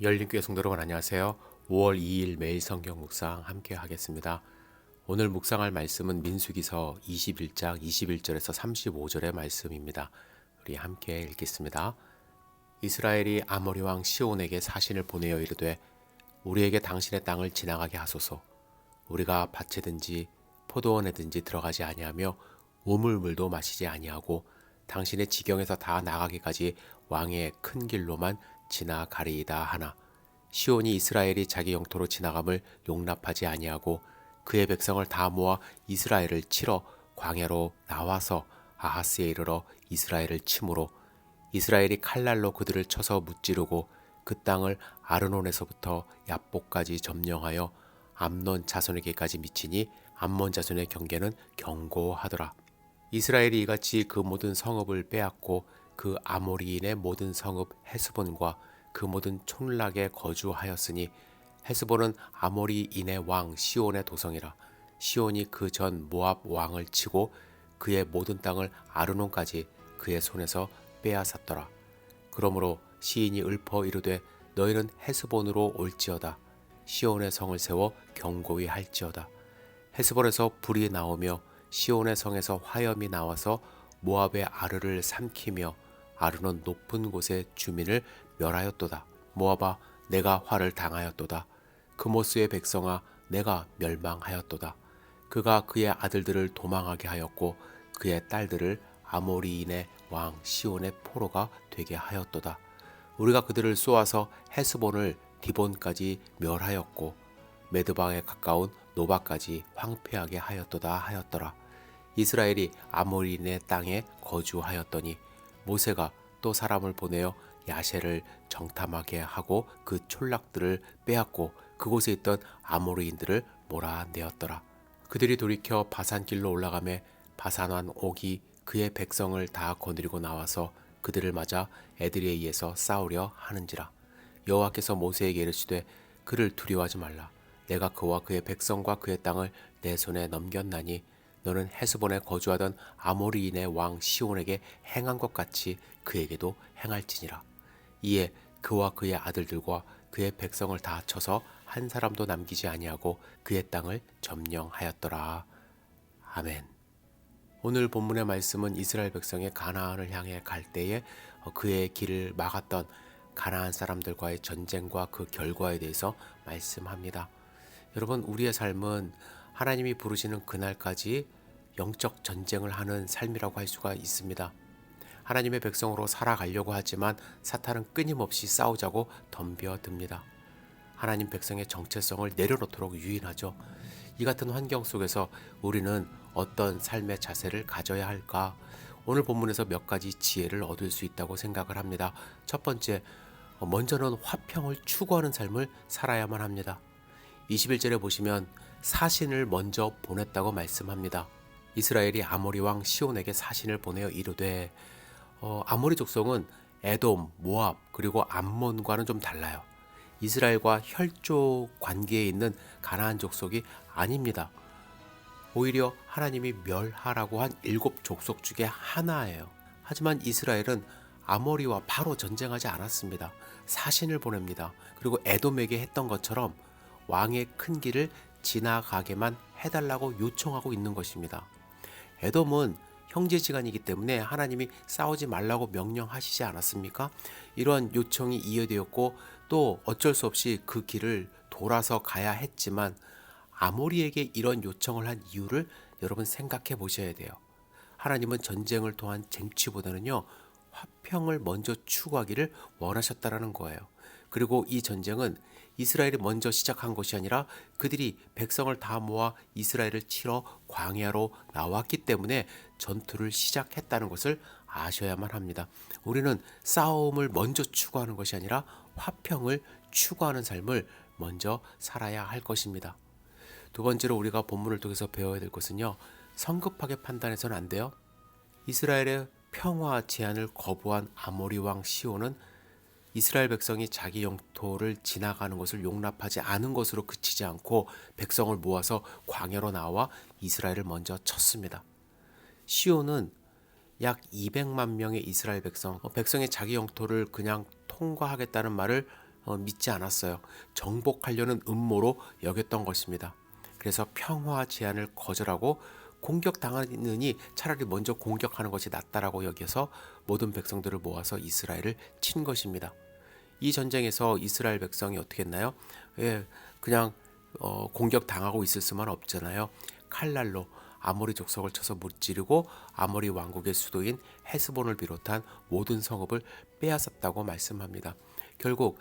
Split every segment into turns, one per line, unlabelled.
열린교회 성도 여러분 안녕하세요. 5월 2일 매일 성경 묵상 함께 하겠습니다. 오늘 묵상할 말씀은 민수기서 21장 21절에서 35절의 말씀입니다. 우리 함께 읽겠습니다. 이스라엘이 아모리 왕 시온에게 사신을 보내어 이르되 우리에게 당신의 땅을 지나가게 하소서. 우리가 밭에든지 포도원에든지 들어가지 아니하며 우물물도 마시지 아니하고 당신의 지경에서 다 나가기까지 왕의 큰 길로만 지나가리이다 하나 시온이 이스라엘이 자기 영토로 지나감을 용납하지 아니하고 그의 백성을 다 모아 이스라엘을 치러 광야로 나와서 아하스에 이르러 이스라엘을 치므로 이스라엘이 칼날로 그들을 쳐서 무찌르고 그 땅을 아르논에서부터 얍복까지 점령하여 암논 자손에게까지 미치니 암몬 자손의 경계는 견고하더라. 이스라엘이 이같이 그 모든 성읍을 빼앗고 그 아모리인의 모든 성읍 헤스본과 그 모든 촌락에 거주하였으니 헤스본은 아모리인의 왕 시온의 도성이라. 시온이 그 전 모압 왕을 치고 그의 모든 땅을 아르논까지 그의 손에서 빼앗았더라. 그러므로 시인이 읊어 이르되 너희는 헤스본으로 올지어다. 시온의 성을 세워 견고히 할지어다. 헤스본에서 불이 나오며 시온의 성에서 화염이 나와서 모압의 아르를 삼키며 아르논 높은 곳의 주민을 멸하였도다. 모압아 내가 화를 당하였도다. 그모스의 백성아 내가 멸망하였도다. 그가 그의 아들들을 도망하게 하였고 그의 딸들을 아모리인의 왕 시온의 포로가 되게 하였도다. 우리가 그들을 쏘아서 헤스본을 디본까지 멸하였고 메드방에 가까운 노바까지 황폐하게 하였도다 하였더라. 이스라엘이 아모리인의 땅에 거주하였더니 모세가 또 사람을 보내어 야셀을 정탐하게 하고 그 촌락들을 빼앗고 그곳에 있던 아모리인들을 몰아내었더라. 그들이 돌이켜 바산길로 올라가매 바산왕 옥이 그의 백성을 다 거느리고 나와서 그들을 맞아 에드레이에서 싸우려 하는지라. 여호와께서 모세에게 이르시되 그를 두려워하지 말라. 내가 그와 그의 백성과 그의 땅을 내 손에 넘겼나니 너는 헤스본에 거주하던 아모리인의 왕 시온에게 행한 것 같이 그에게도 행할지니라. 이에 그와 그의 아들들과 그의 백성을 다 쳐서 한 사람도 남기지 아니하고 그의 땅을 점령하였더라. 아멘. 오늘 본문의 말씀은 이스라엘 백성이 가나안을 향해 갈 때에 그의 길을 막았던 가나안 사람들과의 전쟁과 그 결과에 대해서 말씀합니다. 여러분, 우리의 삶은 하나님이 부르시는 그날까지 영적 전쟁을 하는 삶이라고 할 수가 있습니다. 하나님의 백성으로 살아가려고 하지만 사탄은 끊임없이 싸우자고 덤벼듭니다. 하나님 백성의 정체성을 내려놓도록 유인하죠. 이 같은 환경 속에서 우리는 어떤 삶의 자세를 가져야 할까? 오늘 본문에서 몇 가지 지혜를 얻을 수 있다고 생각을 합니다. 첫 번째, 먼저는 화평을 추구하는 삶을 살아야만 합니다. 21절에 보시면 사신을 먼저 보냈다고 말씀합니다. 이스라엘이 아모리 왕 시온에게 사신을 보내어 이르되 아모리 족속은 에돔, 모압 그리고 암몬과는 좀 달라요. 이스라엘과 혈족 관계에 있는 가나안 족속이 아닙니다. 오히려 하나님이 멸하라고 한 7족속 중에 하나예요. 하지만 이스라엘은 아모리와 바로 전쟁하지 않았습니다. 사신을 보냅니다. 그리고 에돔에게 했던 것처럼 왕의 큰 길을 지나가게만 해달라고 요청하고 있는 것입니다. 에돔은 형제지간이기 때문에 하나님이 싸우지 말라고 명령하시지 않았습니까? 이러한 요청이 이해되었고 또 어쩔 수 없이 그 길을 돌아서 가야 했지만 아모리에게 이런 요청을 한 이유를 여러분 생각해 보셔야 돼요. 하나님은 전쟁을 통한 쟁취보다는요, 화평을 먼저 추구하기를 원하셨다라는 거예요. 그리고 이 전쟁은 이스라엘이 먼저 시작한 것이 아니라 그들이 백성을 다 모아 이스라엘을 치러 광야로 나왔기 때문에 전투를 시작했다는 것을 아셔야만 합니다. 우리는 싸움을 먼저 추구하는 것이 아니라 화평을 추구하는 삶을 먼저 살아야 할 것입니다. 두 번째로 우리가 본문을 통해서 배워야 될 것은요, 성급하게 판단해서는 안 돼요. 이스라엘의 평화 제안을 거부한 아모리 왕 시온은 이스라엘 백성이 자기 영토를 지나가는 것을 용납하지 않은 것으로 그치지 않고 백성을 모아서 광야로 나와 이스라엘을 먼저 쳤습니다. 시온은 약 200만 명의 이스라엘 백성이 자기 영토를 그냥 통과하겠다는 말을 믿지 않았어요. 정복하려는 음모로 여겼던 것입니다. 그래서 평화 제안을 거절하고 공격당하느니 차라리 먼저 공격하는 것이 낫다라고 여겨서 모든 백성들을 모아서 이스라엘을 친 것입니다. 이 전쟁에서 이스라엘 백성이 어떻게 했나요? 그냥 공격당하고 있을 수만 없잖아요. 칼날로 아모리 족속을 쳐서 무찌르고 아모리 왕국의 수도인 헤스본을 비롯한 모든 성읍을 빼앗았다고 말씀합니다. 결국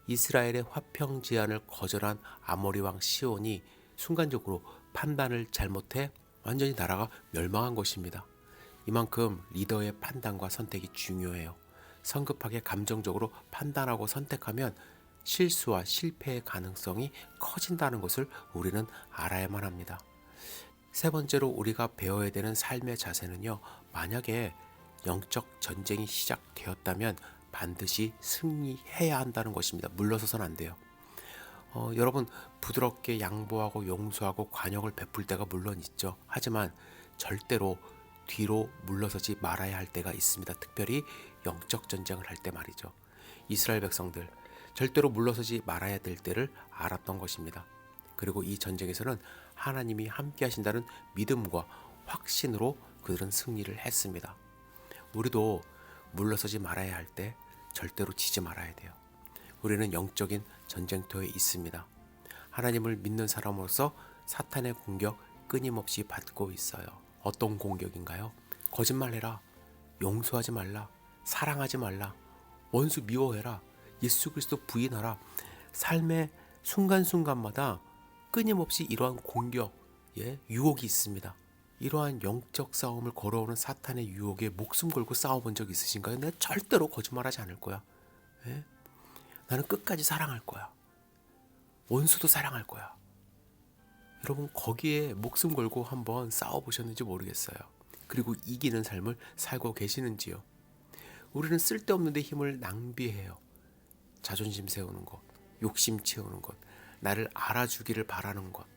이스라엘의 화평 제안을 거절한 아모리 왕 시온이 순간적으로 판단을 잘못해 완전히 나라가 멸망한 것입니다. 이만큼 리더의 판단과 선택이 중요해요. 성급하게 감정적으로 판단하고 선택하면 실수와 실패의 가능성이 커진다는 것을 우리는 알아야만 합니다. 세 번째로 우리가 배워야 되는 삶의 자세는요, 만약에 영적 전쟁이 시작되었다면 반드시 승리해야 한다는 것입니다. 물러서선 안 돼요. 여러분, 부드럽게 양보하고 용서하고 관용을 베풀 때가 물론 있죠. 하지만 절대로 뒤로 물러서지 말아야 할 때가 있습니다. 특별히 영적 전쟁을 할 때 말이죠. 이스라엘 백성들 절대로 물러서지 말아야 될 때를 알았던 것입니다. 그리고 이 전쟁에서는 하나님이 함께 하신다는 믿음과 확신으로 그들은 승리를 했습니다. 우리도 물러서지 말아야 할 때 절대로 지지 말아야 돼요. 우리는 영적인 전쟁터에 있습니다. 하나님을 믿는 사람으로서 사탄의 공격 끊임없이 받고 있어요. 어떤 공격인가요? 거짓말해라, 용서하지 말라, 사랑하지 말라, 원수 미워해라, 예수 그리스도 부인하라. 삶의 순간순간마다 끊임없이 이러한 공격, 유혹이 있습니다. 이러한 영적 싸움을 걸어오는 사탄의 유혹에 목숨 걸고 싸워본 적 있으신가요? 내가 절대로 거짓말하지 않을 거야. 나는 끝까지 사랑할 거야. 원수도 사랑할 거야. 여러분, 거기에 목숨 걸고 한번 싸워보셨는지 모르겠어요. 그리고 이기는 삶을 살고 계시는지요. 우리는 쓸데없는 데 힘을 낭비해요. 자존심 세우는 것, 욕심 채우는 것, 나를 알아주기를 바라는 것.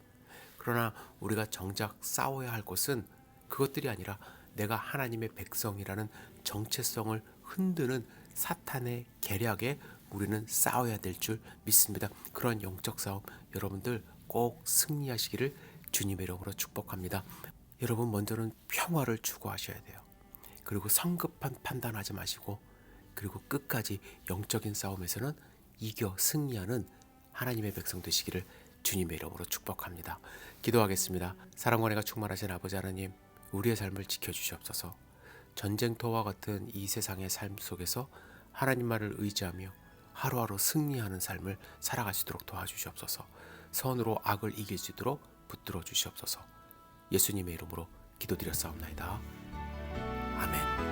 그러나 우리가 정작 싸워야 할 것은 그것들이 아니라 내가 하나님의 백성이라는 정체성을 흔드는 사탄의 계략에 우리는 싸워야 될 줄 믿습니다. 그런 영적 싸움 여러분들 꼭 승리하시기를 주님의 이름으로 축복합니다. 여러분, 먼저는 평화를 추구하셔야 돼요. 그리고 성급한 판단하지 마시고, 그리고 끝까지 영적인 싸움에서는 이겨 승리하는 하나님의 백성 되시기를 주님의 이름으로 축복합니다. 기도하겠습니다. 사랑과 은혜가 충만하신 아버지 하나님, 우리의 삶을 지켜주시옵소서. 전쟁터와 같은 이 세상의 삶 속에서 하나님만을 의지하며 하루하루 승리하는 삶을 살아갈 수 있도록 도와주시옵소서. 선으로 악을 이길 수 있도록 붙들어 주시옵소서. 예수님의 이름으로 기도드렸사옵나이다. 아멘.